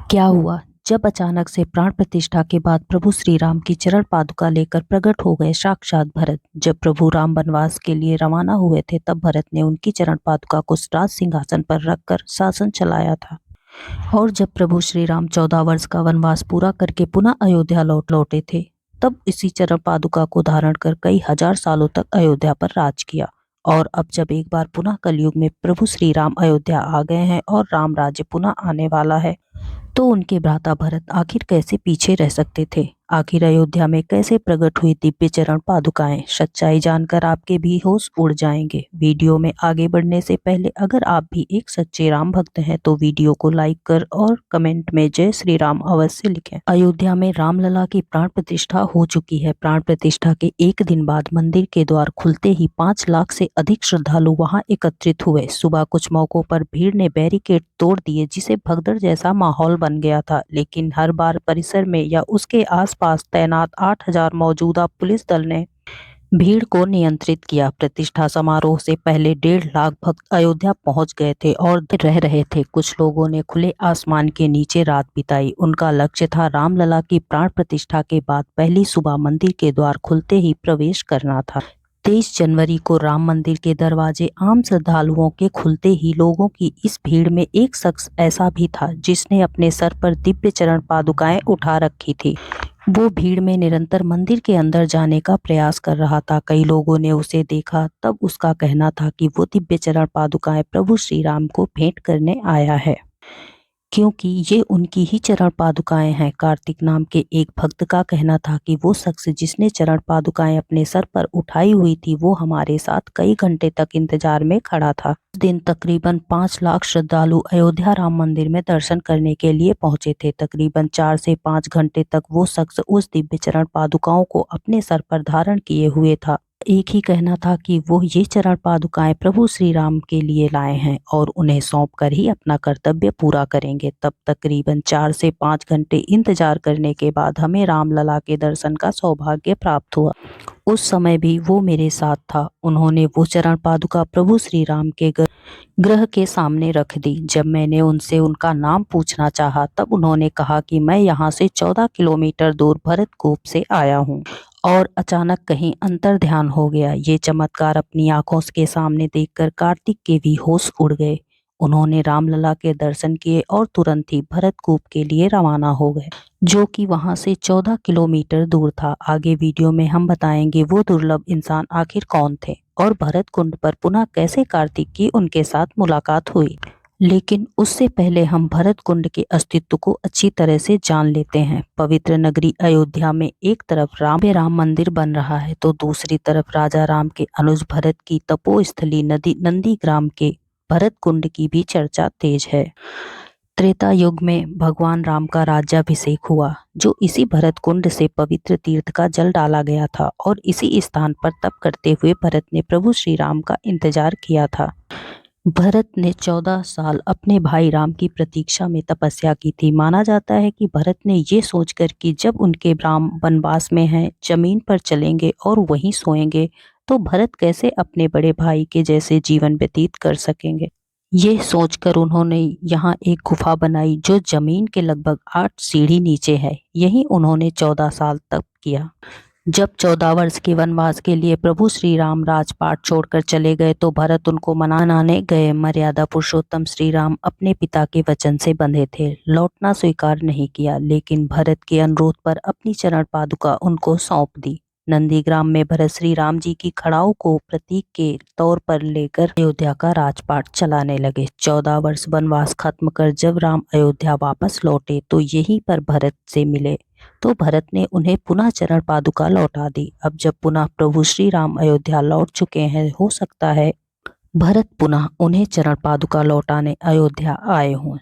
क्या हुआ जब अचानक से प्राण प्रतिष्ठा के बाद प्रभु श्री राम की चरण पादुका लेकर प्रकट हो गए साक्षात भरत। जब प्रभु राम वनवास के लिए रवाना हुए थे तब भरत ने उनकी चरण पादुका को राज सिंहासन पर रखकर शासन चलाया था। और जब प्रभु श्री राम 14 वर्ष का वनवास पूरा करके पुनः अयोध्या लौटे थे तब इसी चरण पादुका को धारण कर कई हजार सालों तक अयोध्या पर राज किया। और अब जब एक बार पुनः कलयुग में प्रभु श्री राम अयोध्या आ गए हैं और राम राज्य पुनः आने वाला है तो उनके भ्राता भरत आखिर कैसे पीछे रह सकते थे। आखिर अयोध्या में कैसे प्रकट हुई दिव्य चरण पादुकाएं, सच्चाई जानकर आपके भी होश उड़ जाएंगे। वीडियो में आगे बढ़ने से पहले अगर आप भी एक सच्चे राम भक्त हैं तो वीडियो को लाइक कर और कमेंट में जय श्री राम अवश्य लिखें। अयोध्या में रामलला की प्राण प्रतिष्ठा हो चुकी है। प्राण प्रतिष्ठा के एक दिन बाद मंदिर के द्वार खुलते ही 5 लाख से अधिक श्रद्धालु वहां एकत्रित हुए। सुबह कुछ मौकों पर भीड़ ने बैरिकेड तोड़ दिए जिसे भगदड़ जैसा माहौल बन गया था, लेकिन हर बार परिसर में या उसके आसपास तैनात 8,000 मौजूदा पुलिस दल ने भीड़ को नियंत्रित किया। प्रतिष्ठा समारोह से पहले 1.5 लाख भक्त अयोध्या पहुंच गए थे और रह रहे थे। कुछ लोगों ने खुले आसमान के नीचे रात बिताई। उनका लक्ष्य था रामलला की प्राण प्रतिष्ठा के बाद पहली सुबह मंदिर के द्वार खुलते ही प्रवेश करना था। 23 जनवरी को राम मंदिर के दरवाजे आम श्रद्धालुओं के खुलते ही लोगों की इस भीड़ में एक शख्स ऐसा भी था जिसने अपने सर पर दिव्य चरण पादुकाएं उठा रखी थी। वो भीड़ में निरंतर मंदिर के अंदर जाने का प्रयास कर रहा था। कई लोगों ने उसे देखा तब उसका कहना था कि वो दिव्य चरण पादुकाएं प्रभु श्री राम को भेंट करने आया है, क्योंकि ये उनकी ही चरण पादुकाएं हैं। कार्तिक नाम के एक भक्त का कहना था कि वो शख्स जिसने चरण पादुकाएं अपने सर पर उठाई हुई थी वो हमारे साथ कई घंटे तक इंतजार में खड़ा था। उस दिन तकरीबन 5 लाख श्रद्धालु अयोध्या राम मंदिर में दर्शन करने के लिए पहुंचे थे। तकरीबन 4 से 5 घंटे तक वो शख्स उस दिव्य चरण पादुकाओं को अपने सर पर धारण किए हुए था। एक ही कहना था कि वो ये चरण पादुकाएं प्रभु श्री राम के लिए लाए हैं और उन्हें सौंप कर ही अपना कर्तव्य पूरा करेंगे। तब तकरीबन 4 से 5 घंटे इंतजार करने के बाद हमें रामलला के दर्शन का सौभाग्य प्राप्त हुआ। उस समय भी वो मेरे साथ था। उन्होंने वो चरण पादुका प्रभु श्री राम के ग्रह के सामने रख दी। जब मैंने उनसे उनका नाम पूछना चाहा तब उन्होंने कहा कि मैं यहाँ से 14 किलोमीटर दूर भरतकूप से आया हूँ। और अचानक कहीं अंतर ध्यान हो गया। ये चमत्कार अपनी आंखों के सामने देखकर कार्तिक के भी होश उड़ गए। उन्होंने रामलला के दर्शन किए और तुरंत ही भरतकूप के लिए रवाना हो गए, जो कि वहां से 14 किलोमीटर दूर था। आगे वीडियो में हम बताएंगे वो दुर्लभ इंसान आखिर कौन थे और भरत कुंड पर पुनः कैसे कार्तिक की उनके साथ मुलाकात हुई। लेकिन उससे पहले हम भरत कुंड के अस्तित्व को अच्छी तरह से जान लेते हैं। पवित्र नगरी अयोध्या में एक तरफ राम मंदिर बन रहा है तो दूसरी तरफ राजा राम के अनुज भरत की तपोस्थली नंदीग्राम के भरत कुंड की भी चर्चा तेज है। त्रेता युग में भगवान राम का राज्याभिषेक हुआ, जो इसी भरत कुंड से पवित्र तीर्थ का जल डाला गया था और इसी स्थान पर तप करते हुए भरत ने प्रभु श्री राम का इंतजार किया था। भरत ने 14 साल अपने भाई राम की प्रतीक्षा में तपस्या की थी। माना जाता है कि भरत ने ये सोचकर कि जब उनके राम वनवास में हैं, जमीन पर चलेंगे और वहीं सोएंगे, तो भरत कैसे अपने बड़े भाई के जैसे जीवन व्यतीत कर सकेंगे। ये सोचकर उन्होंने यहाँ एक गुफा बनाई जो जमीन के लगभग 8 सीढ़ी नीचे है। यहीं उन्होंने 14 साल तप किया। जब 14 वर्ष के वनवास के लिए प्रभु श्री राम राजपाट छोड़कर चले गए तो भरत उनको मनाने गए। मर्यादा पुरुषोत्तम श्री राम अपने पिता के वचन से बंधे थे, लौटना स्वीकार नहीं किया, लेकिन भरत के अनुरोध पर अपनी चरण पादुका उनको सौंप दी। नंदीग्राम में भरत श्री राम जी की खड़ाओं को प्रतीक के तौर पर लेकर अयोध्या का राजपाट चलाने लगे। 14 वर्ष वनवास खत्म कर जब राम अयोध्या वापस लौटे तो यहीं पर भरत से मिले, तो भरत ने उन्हें पुनः चरण पादुका लौटा दी। अब जब पुनः प्रभु श्री राम अयोध्या लौट चुके हैं, हो सकता है भरत पुनः उन्हें चरण पादुका लौटाने अयोध्या आए हों।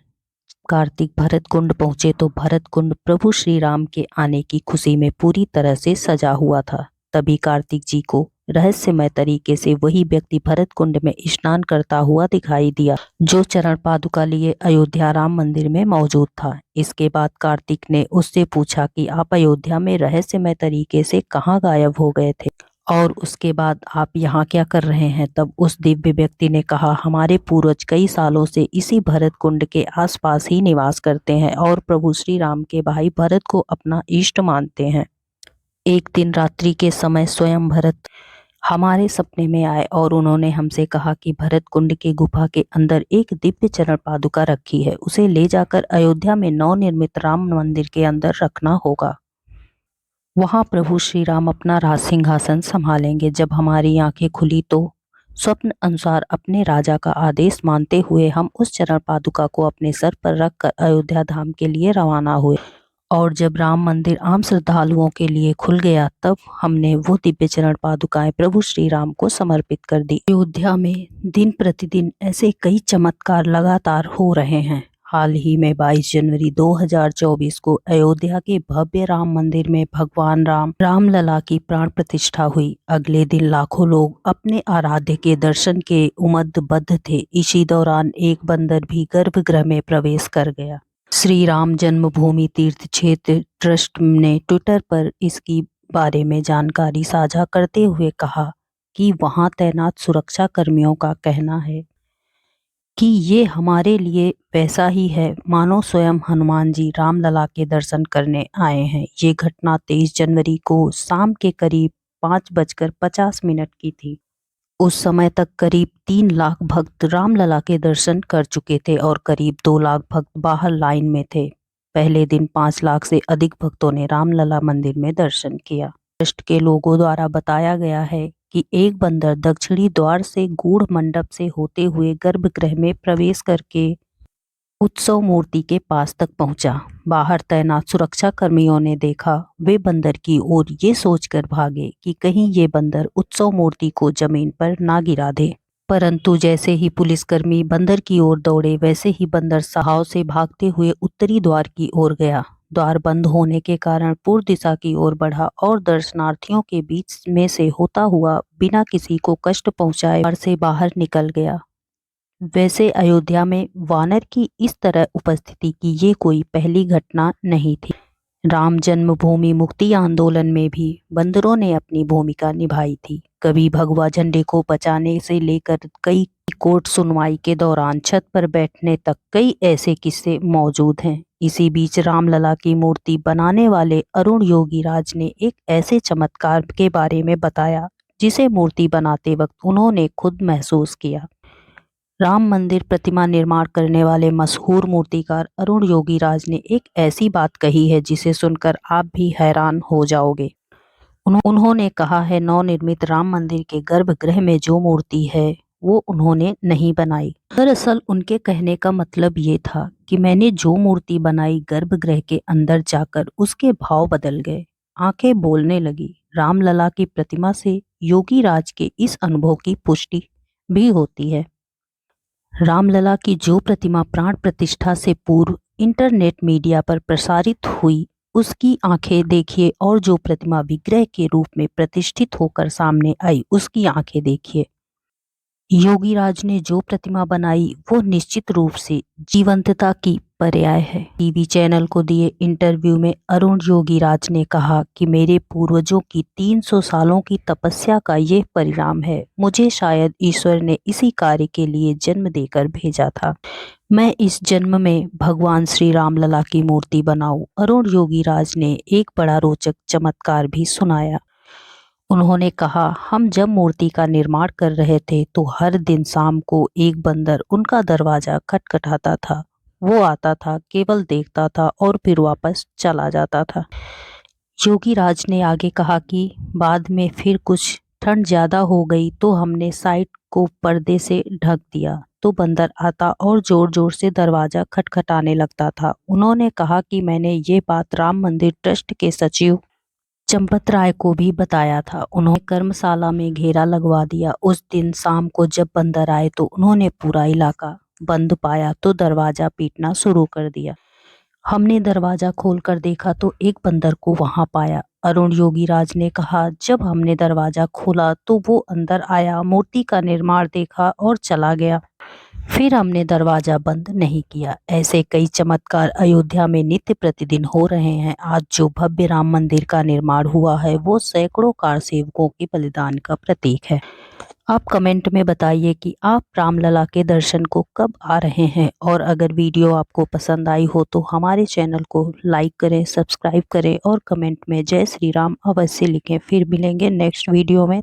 कार्तिक भरत कुंड पहुंचे तो भरत कुंड प्रभु श्री राम के आने की खुशी में पूरी तरह से सजा हुआ था। तभी कार्तिक जी को रहस्यमय तरीके से वही व्यक्ति भरत कुंड में स्नान करता हुआ दिखाई दिया जो चरण पादुका लिए अयोध्या राम मंदिर में मौजूद था। इसके बाद कार्तिक ने उससे पूछा कि आप अयोध्या में रहस्यमय तरीके से कहाँ गायब हो गए थे और उसके बाद आप यहाँ क्या कर रहे हैं? तब उस दिव्य व्यक्ति ने कहा, हमारे पूर्वज कई सालों से इसी भरत कुंड के आसपास ही निवास करते हैं और प्रभु श्री राम के भाई भरत को अपना इष्ट मानते हैं। एक दिन रात्रि के समय स्वयं भरत हमारे सपने में आए और उन्होंने हमसे कहा कि भरत कुंड की गुफा के अंदर एक दिव्य चरण पादुका रखी है, उसे ले जाकर अयोध्या में नवनिर्मित राम मंदिर के अंदर रखना होगा। वहां प्रभु श्री राम अपना राज सिंहासन संभालेंगे। जब हमारी आंखें खुली तो स्वप्न अनुसार अपने राजा का आदेश मानते हुए हम उस चरण पादुका को अपने सर पर रखकर अयोध्या धाम के लिए रवाना हुए। और जब राम मंदिर आम श्रद्धालुओं के लिए खुल गया तब हमने वो दिव्य चरण पादुकाएं प्रभु श्री राम को समर्पित कर दी। अयोध्या में दिन प्रतिदिन ऐसे कई चमत्कार लगातार हो रहे हैं। हाल ही में 22 जनवरी 2024 को अयोध्या के भव्य राम मंदिर में भगवान रामलला की प्राण प्रतिष्ठा हुई। अगले दिन लाखों लोग अपने आराध्य के दर्शन के उमद्दबद्ध थे। इसी दौरान एक बंदर भी गर्भगृह में प्रवेश कर गया। श्री राम जन्मभूमि तीर्थ क्षेत्र ट्रस्ट ने ट्विटर पर इसकी बारे में जानकारी साझा करते हुए कहा कि वहां तैनात सुरक्षा कर्मियों का कहना है कि ये हमारे लिए वैसा ही है मानो स्वयं हनुमान जी रामलला के दर्शन करने आए हैं। ये घटना 23 जनवरी को शाम के करीब 5:50 की थी। उस समय तक करीब 3 लाख भक्त रामलला के दर्शन कर चुके थे और करीब 2 लाख भक्त बाहर लाइन में थे। पहले दिन 5 लाख से अधिक भक्तों ने रामलला मंदिर में दर्शन किया। ट्रस्ट के लोगों द्वारा बताया गया है कि एक बंदर दक्षिणी द्वार से गूढ़ मंडप से होते हुए गर्भगृह में प्रवेश करके उत्सव मूर्ति के पास तक पहुंचा। बाहर तैनात सुरक्षा कर्मियों ने देखा। वे बंदर की ओर ये सोचकर भागे कि कहीं ये बंदर उत्सव मूर्ति को जमीन पर ना गिरा दे। परंतु जैसे ही पुलिसकर्मी बंदर की ओर दौड़े वैसे ही बंदर साहस से भागते हुए उत्तरी द्वार की ओर गया। द्वार बंद होने के कारण पूर्व दिशा की ओर बढ़ा और दर्शनार्थियों के बीच में से होता हुआ बिना किसी को कष्ट पहुंचाए द्वार से बाहर निकल गया। वैसे अयोध्या में वानर की इस तरह उपस्थिति की ये कोई पहली घटना नहीं थी। राम जन्मभूमि मुक्ति आंदोलन में भी बंदरों ने अपनी भूमिका निभाई थी। कभी भगवा झंडे को बचाने से लेकर कई कोर्ट सुनवाई के दौरान छत पर बैठने तक कई ऐसे किस्से मौजूद हैं। इसी बीच रामलला की मूर्ति बनाने वाले अरुण योगीराज ने एक ऐसे चमत्कार के बारे में बताया जिसे मूर्ति बनाते वक्त उन्होंने खुद महसूस किया। राम मंदिर प्रतिमा निर्माण करने वाले मशहूर मूर्तिकार अरुण योगीराज ने एक ऐसी बात कही है जिसे सुनकर आप भी हैरान हो जाओगे। उन्होंने कहा है, नवनिर्मित राम मंदिर के गर्भगृह में जो मूर्ति है वो उन्होंने नहीं बनाई। दरअसल उनके कहने का मतलब ये था कि मैंने जो मूर्ति बनाई गर्भगृह के अंदर जाकर उसके भाव बदल गए, आंखें बोलने लगी। रामलला की प्रतिमा से योगीराज के इस अनुभव की पुष्टि भी होती है। रामलला की जो प्रतिमा प्राण प्रतिष्ठा से पूर्व इंटरनेट मीडिया पर प्रसारित हुई उसकी आंखें देखिए और जो प्रतिमा विग्रह के रूप में प्रतिष्ठित होकर सामने आई उसकी आंखें देखिए। योगीराज ने जो प्रतिमा बनाई वो निश्चित रूप से जीवंतता की पर्याय है। टीवी चैनल को दिए इंटरव्यू में अरुण योगीराज ने कहा कि मेरे पूर्वजों की 300 सालों की तपस्या का ये परिणाम है। मुझे शायद ईश्वर ने इसी कार्य के लिए जन्म देकर भेजा था। मैं इस जन्म में भगवान श्री रामलला की मूर्ति बनाऊं। अरुण योगीराज ने एक बड़ा रोचक चमत्कार भी सुनाया। उन्होंने कहा, हम जब मूर्ति का निर्माण कर रहे थे तो हर दिन शाम को एक बंदर उनका दरवाजा खटखटाता था। वो आता था, केवल देखता था और फिर वापस चला जाता था। योगीराज ने आगे कहा कि बाद में फिर कुछ ठंड ज्यादा हो गई तो हमने साइड को पर्दे से ढक दिया तो बंदर आता और जोर जोर से दरवाजा खटखटाने लगता था। उन्होंने कहा कि मैंने ये बात राम मंदिर ट्रस्ट के सचिव चंपत राय को भी बताया था। उन्होंने कर्मशाला में घेरा लगवा दिया। उस दिन शाम को जब बंदर आए तो उन्होंने पूरा इलाका बंद पाया तो दरवाजा पीटना शुरू कर दिया। हमने दरवाजा खोलकर देखा तो एक बंदर को वहां पाया। अरुण योगीराज ने कहा, जब हमने दरवाजा खोला तो वो अंदर आया, मूर्ति का निर्माण देखा और चला गया। फिर हमने दरवाजा बंद नहीं किया। ऐसे कई चमत्कार अयोध्या में नित्य प्रतिदिन हो रहे हैं। आज जो भव्य राम मंदिर का निर्माण हुआ है वो सैकड़ों कार सेवकों के बलिदान का प्रतीक है। आप कमेंट में बताइए कि आप रामलला के दर्शन को कब आ रहे हैं, और अगर वीडियो आपको पसंद आई हो तो हमारे चैनल को लाइक करें, सब्सक्राइब करें और कमेंट में जय श्री राम अवश्य लिखें। फिर मिलेंगे नेक्स्ट वीडियो में।